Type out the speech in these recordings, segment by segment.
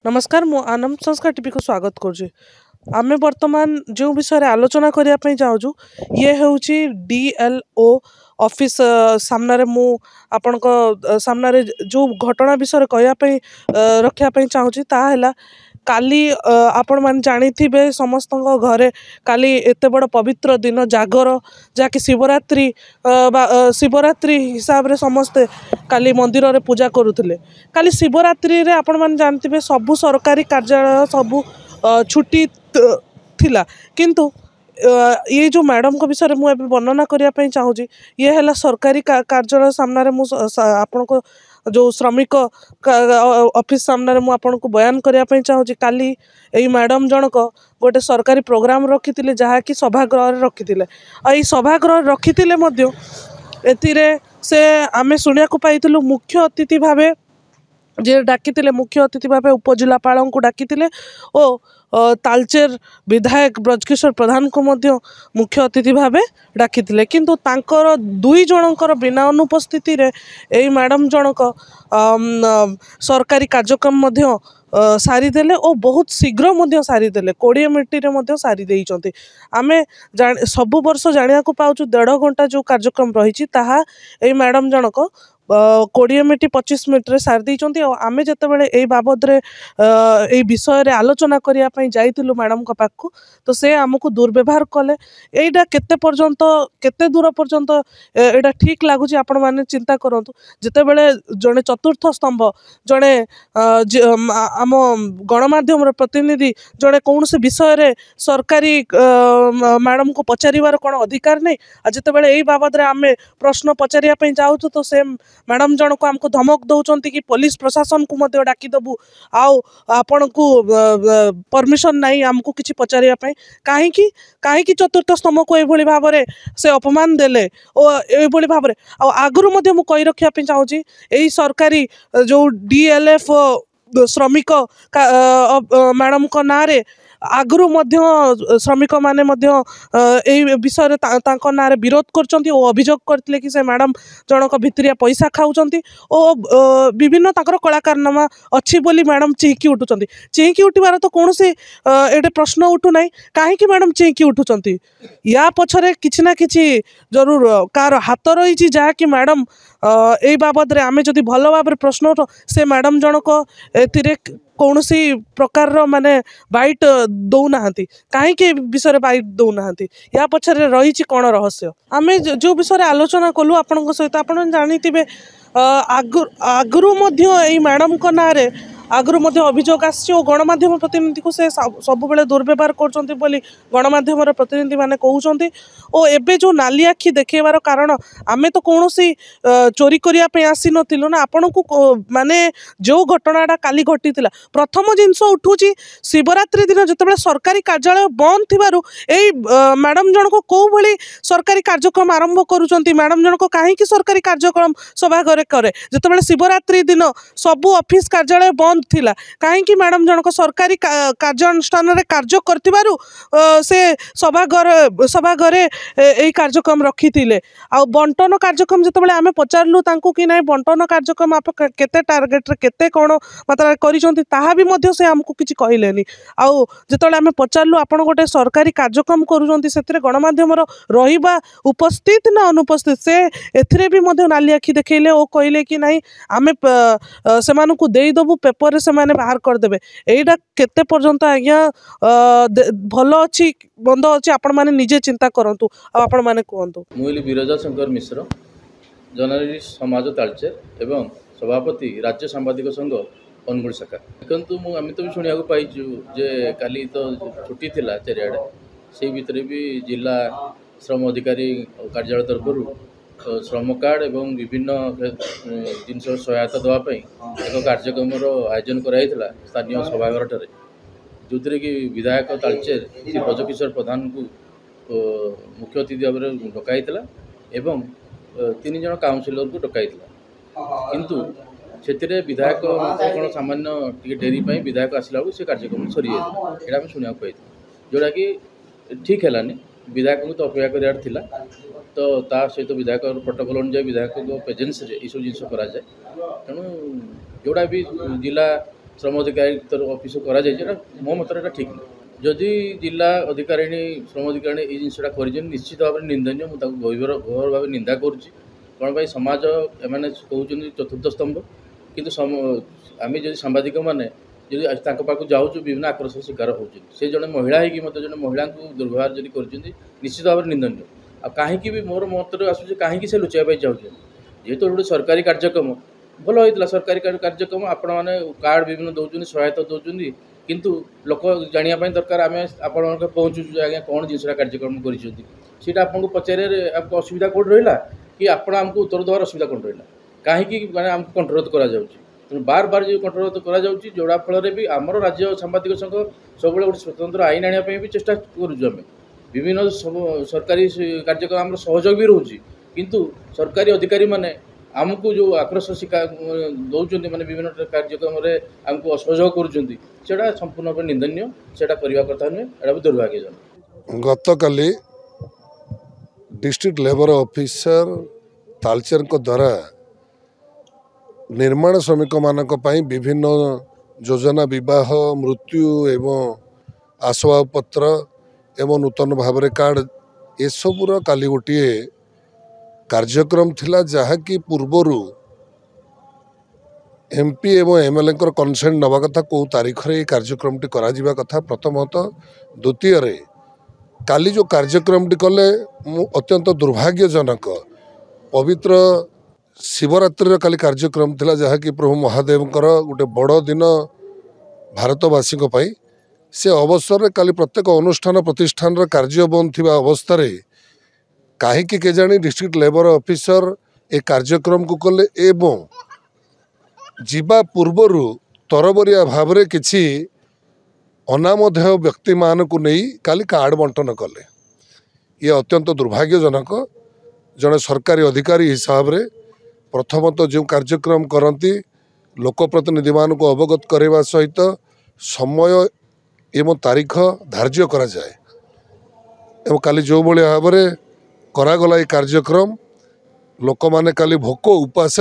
नमस्कार मु आनंद संस्कार टीवी को स्वागत करुँचे आम बर्तमान जो विषय आलोचना करने चाहूँ ये हूँ डीएलओ ऑफिस सामने मु आपण सामने जो घटना विषय कहवाई रखापी चाहूँगी ताला काली आपण मैंने जानी समस्त घरे काली एत बड़ पवित्र दिन जागर जहाँकि शिवरात्रि शिवरात्रि हिसाब रे समस्ते काली मंदिर रे पूजा करुले काली शिवरात्रि रे आपण मैंने जानते सबू सरकारी कार्यालय सबू छुट्टी थिला किंतु ये जो मैडम को विषय मुझे वर्णना करने चाहूँगी ये है सरकारी कार्यालय सामने आपण को जो श्रमिक ऑफिस सामने मुझे आपन को बयान करने चाहूँगी काली यही मैडम जनक गोटे सरकारी प्रोग्राम रखी जहाँकि सभागृह रखी सभागृह रखी से आमे शुणा पाई मुख्य अतिथि भावे जे डाकी मुख्य अतिथि भाव उपजिलापाल को डाकी और तालचेर विधायक ब्रजकिशोर प्रधान को मध्य मुख्य अतिथि भाव डाकी किंतु तांकर दुई जनकर बिना अनुपस्थिति रे एई मैडम जनक सरकारी कार्यक्रम सारीदेले और बहुत शीघ्र सारीदेले 20 मिनिट सारी देइचंती आमे सबु वर्ष जानिया को पाउछु 1.5 घंटा जो कार्यक्रम रही ताहा एई मैडम जनक 20 मिनिट 25 मिनिट सारी देइचंती और आमे जतेबेले एई बाबद रे एई विषय रे आलोचना करिया पई जाइतिलु मैडम को पाखु तो से हमकु दुर्व्यवहार कले एइडा केते दूर पर्यंत एइडा ठीक लागुची आपण माने चिंता करंतु जतेबेले जने चतुर्थ स्तंभ जने आम गणमाध्यम प्रतिनिधि जड़े कौन से विषय रे सरकारी मैडम को पचारिवार कौन अधिकार नहीं जितेबाला यही बाबद आम प्रश्न पचारिया जाऊँ तो से मैडम जन को आमको धमक दौरान कि पुलिस प्रशासन को डाकीदेबू आपण को परमिशन नहीं आमको किसी पचारिया कहीं कहीं चतुर्थ स्तंभ को यही भाव में से अपमान देले और यही भाव में आगुरी मुझे रखापी चाहूँगी यही सरकारी जो डीएलएफ श्रमिक मैडम को ना रे आगुरी श्रमिक माने विषय ना विरोध कर अभियोग करते कि से मैडम जनक भितरिया पैसा खाऊंट और विभिन्न कलाकारनामा अच्छी बोली मैडम चिंकी उठुंट चिंकी उठार तो कौन से एटे प्रश्न उठुना कहीं मैडम चिंकी उठुंट या पछरे किछि ना किछि जरूर कार हाथ रही जहाँकि मैडम यही बाबद रे आमे जदि भल भाव प्रश्न उठ से मैडम जनक ए कौन सी प्रकार माने बाइट दौना कहीं विषय बाइट दौना या पछरे रही कौन रहस्य आम जो विषय आलोचना कलु आपण सहित आप जानी आगुरी मैडम को ना रे आगुरी अभियोग आसी गणमाध्यम प्रतिनिधि को से सब दुर्व्यवहार कर गणमाध्यम प्रतिनिधि माने कहते और एबे जो नाली आखि देखेबार कारण आमे तो कौन सी चोरी करने आसी नथिलु ना आपण को माने जो घटनाटा काली घटी प्रथम जिनस उठूची शिवरात्रि दिन जितेबाला सरकारी कार्यालय बंद थिबारु एई मैडम जनक कौ भली सरकारी कार्यक्रम आरंभ करुचंती मैडम जनक कहीं सरकारी कार्यक्रम सभाघर करे जितेबाला शिवरात्रि दिन सबु ऑफिस कार्यालय बंद थिला कहीं मैडम जनक सरकारी कार्यानुष्ठान रे कार्य करथिबारु से सभाघर यही कार्यक्रम रखी आ बंटन कार्यक्रम जितेबाला आमे पचारलु तांको कि नहीं बंटन कार्यक्रम आप केते टार्गेट रे केते कोन मात्रा करिसंती ताहा भी मध्य से हमको किछि कहिलेनी आ जितेबाला आमे पचारलु आपण गोटे सरकारी कार्यक्रम करूचंती सेतिरे गणमाध्यम रहिबा उपस्थित ना अनुपस्थित से एथिरे भी मध्य नाली आखि देखैले ओ कहिले कि नहीं आमे सेमानु को देई दबु पेपर रे सेमाने बाहर कर देबे एइडा केते पर्यंत आज्ञा भल अछि बंद अछि आपण माने निजे चिंता करंतु आपण माने कहंतु मुइली विरजा शंकर मिश्र जर्नलिस्ट समाज तालचेर एवं सभापति राज्य सांबादिक संघ अनुगुल शाखा देखु आम तो भी शुणा पाइचु जे काली तो छुट्टी थिला चारिआडे से भितर भी जिला श्रम अधिकारी कार्यालय तरफ श्रम कार्ड एवं विभिन्न जिनस सहायता देवाई एक कार्यक्रम आयोजन कराइला स्थानीय सभाघर ठारे जो थी कि विधायक तालचेर श्री ब्रजकिशोर प्रधान को मुख्य अतिथि भाव में डकाई एवं 3 जन काउंसिलर को डकाई किंतु से विधायक कौन सामान्य टी डेरी विधायक आसला से कार्यक्रम सरी जाता आम शुणा पाई जोटा कि ठीक है विधायक को तो अपेक्षा करार तो ता सहित विधायक प्रोटोकॉल अनुसार विधायक प्रेजेंस ये सब जिन कराए तेणु जोड़ा भी जिला ଶ୍ରମ ଅଧିକାରୀ ଅଫିସ କରାଯାଇଛି ଏଇଟା ମୋ ମତରେ ଏଇଟା ଠିକ୍ ନୁହେଁ। ଯଦି ଜିଲ୍ଲା ଅଧିକାରିଣୀ ଶ୍ରମ ଅଧିକାରିଣୀ ଏଇ ଜିନିଷଟା କରିଛନ୍ତି ନିଶ୍ଚିତ ଭାବରେ ନିନ୍ଦନୀୟ। ମୁଁ ତାକୁ ଗଭୀର ଭାବେ ନିନ୍ଦା କରୁଛି। କ'ଣ ପାଇଁ ସମାଜ ଏମାନେ କହୁଛନ୍ତି ଚତୁର୍ଥ ସ୍ତମ୍ଭ, କିନ୍ତୁ ଆମେ ଯଦି ସାମ୍ବାଦିକମାନେ ଯଦି ତାଙ୍କ ପାଖକୁ ଯାଉଛୁ ବିଭିନ୍ନ ଆକ୍ରୋଶର ଶିକାର ହେଉଛନ୍ତି। ସେ ଜଣେ ମହିଳା ହେଇକି ମୋତେ ଜଣେ ମହିଳାଙ୍କୁ ଦୁର୍ବ୍ୟବହାର ଯଦି କରିଛନ୍ତି ନିଶ୍ଚିତ ଭାବରେ ନିନ୍ଦନୀୟ। ଆଉ କାହିଁକି ବି ମୋର ମତରେ ଆସୁଛି କାହିଁକି ସେ ଲୁଚାଇବା ପାଇଁ ଚାହୁଁଛନ୍ତି। ଯେହେତୁ ଗୋଟେ ସରକାରୀ କାର୍ଯ୍ୟକ୍ରମ ଭଲ ହେଇଥିଲା, ସରକାରୀ କାର୍ଯ୍ୟକ୍ରମ ଆପଣମାନେ କାର୍ଡ଼ ବିଭିନ୍ନ ଦେଉଛନ୍ତି, ସହାୟତା ଦେଉଛନ୍ତି, କିନ୍ତୁ ଲୋକ ଜାଣିବା ପାଇଁ ଦରକାର ଆମେ ଆପଣଙ୍କ ପହଞ୍ଚୁଛୁ ଆଜ୍ଞା କ'ଣ ଜିନିଷଟା କାର୍ଯ୍ୟକ୍ରମ କରିଛନ୍ତି। ସେଇଟା ଆପଣଙ୍କୁ ପଚାରିବାରେ ଆମକୁ ଅସୁବିଧା କେଉଁଠି ରହିଲା କି ଆପଣ ଆମକୁ ଉତ୍ତର ଦେବାର ଅସୁବିଧା କ'ଣ ରହିଲା, କାହିଁକି ମାନେ ଆମକୁ କଣ୍ଟ୍ରୋଲ କରାଯାଉଛି। ତେଣୁ ବାର ଯେଉଁ କଣ୍ଟ୍ରୋଲ କରାଯାଉଛି, ଯେଉଁଟା ଫଳରେ ବି ଆମର ରାଜ୍ୟ ସାମ୍ବାଦିକ ସଂଘ ସବୁବେଳେ ଗୋଟେ ସ୍ୱତନ୍ତ୍ର ଆଇନ ଆଣିବା ପାଇଁ ବି ଚେଷ୍ଟା କରୁଛୁ। ଆମେ ବିଭିନ୍ନ ସରକାରୀ କାର୍ଯ୍ୟକ୍ରମ ଆମର ସହଯୋଗ ବି ରହୁଛି, କିନ୍ତୁ ସରକାରୀ ଅଧିକାରୀମାନେ ଆମକୁ ଯେଉଁ ଆକ୍ରୋଶ ଶିକାର ଦେଉଛନ୍ତି, ମାନେ ବିଭିନ୍ନ କାର୍ଯ୍ୟକ୍ରମରେ ଆମକୁ ଅସହଯୋଗ କରୁଛନ୍ତି, ସେଇଟା ସମ୍ପୂର୍ଣ୍ଣ ଭାବେ ନିନ୍ଦନୀୟ। ସେଇଟା କରିବା କଥା ନୁହେଁ, ଏଇଟା ବି ଦୁର୍ଭାଗ୍ୟଜନକ। ଗତକାଲି डिस्ट्रिक्ट लेबर ऑफिसर तालचेर द्वारा निर्माण श्रमिक मानक विभिन्न योजना विवाह मृत्यु एवं आसवाबपत्र एवं नूतन भाव कार्ड ये सबूर काली गोटे कार्यक्रम थिला जहाँकि पूर्वर एमपी एवं एमएलए कनसेंट नवा कथा कौ तारीख रे कार्यक्रम टी करा जिबा कथा प्रथमतः। द्वितीय काली जो कार्यक्रम टी कले अत्यंत दुर्भाग्यजनक पवित्र शिवरात्रि काली कार्यक्रम थिला जहाँकि प्रभु महादेव गोटे बड़ दिन भारतवासी से अवसर रे काली प्रत्येक अनुष्ठान प्रतिष्ठान कार्य बंद थिबा अवस्था रे कहीं केजाणी डिस्ट्रिक्ट लेबर ऑफिसर ए कार्यक्रम को कले एवं जीवा पूर्वर तरबरिया भाव में किसी अनामधेय व्यक्ति मान को नहीं काली कार्ड बंटन कले। ये अत्यंत दुर्भाग्यजनक। जड़े सरकारी अधिकारी हिसाब रे प्रथमतः जो कार्यक्रम करती लोकप्रतिनिधि मान को अवगत करने सहित समय एवं तारीख धार्य करा जाए एवं काली जो भाया भाव में करागला ये कार्यक्रम लोक माने काली भोक उपास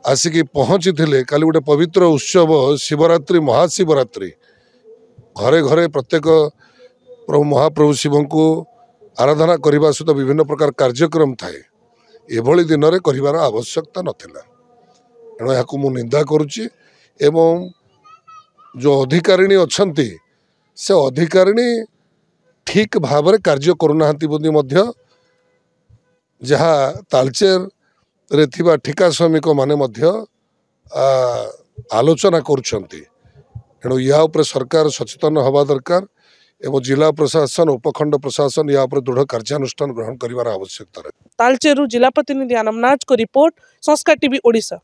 आसिकी पहुँची थे। काली गोटे पवित्र उत्सव शिवरात्रि महाशिवरात्रि घरे घरे प्रत्येक प्रभु महाप्रभु शिव को आराधना करने सहित विभिन्न प्रकार कार्यक्रम थाए एभली दिन में कर आवश्यकता नाला। एणु यहाँ मुझे निंदा करुच्ची एवं जो अधिकारिणी अच्छी से अधिकारिणी ठीक भाव में कार्य करूना बोली जहाँ तालचेर रे थिबा ठिका श्रमिक माने आलोचना करुछंती। एणु या उपरे सरकार सचेतन हवा दरकार एवं जिला प्रशासन उपखंड प्रशासन या उपरे दृढ़ कार्यानुष्ठान ग्रहण करिवार आवश्यकता है। तालचेरु जिला प्रतिनिधि आनम नाच को रिपोर्ट संस्कार टीवी ओडिशा।